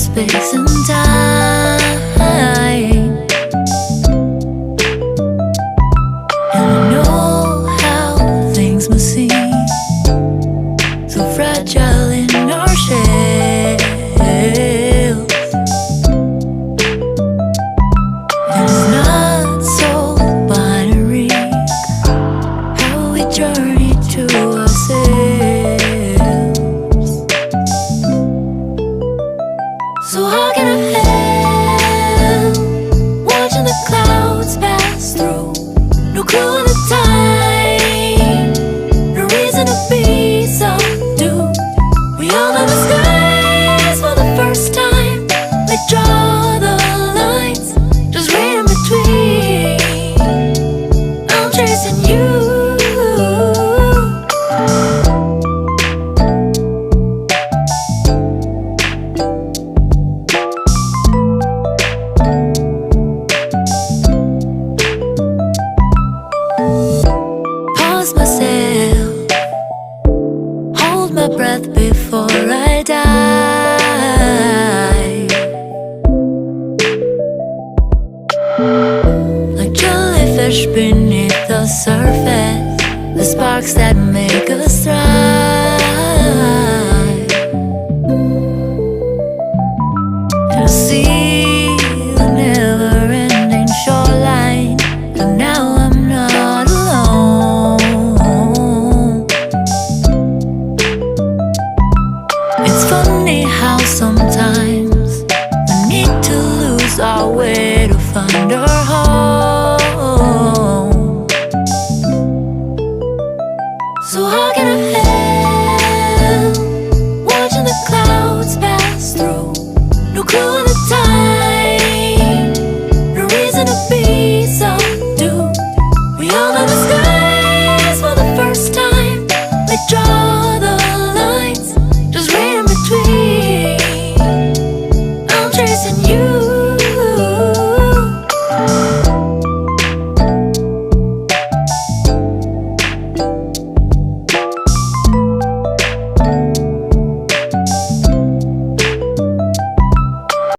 space and time. And I know how things must seem so fragile in our shells. And it's not so binary how we journey to ourselves. So how can I help watching the clouds pass through? No clue in the time, no reason to be subdued. We all know the skies for the first time. They draw the lines, just read in between. I'm chasing you. Pause myself, hold my breath before I die. Like jellyfish beneath the surface, the sparks that make us thrive. And I see the never-ending shoreline, and now I'm not alone. It's funny how sometimes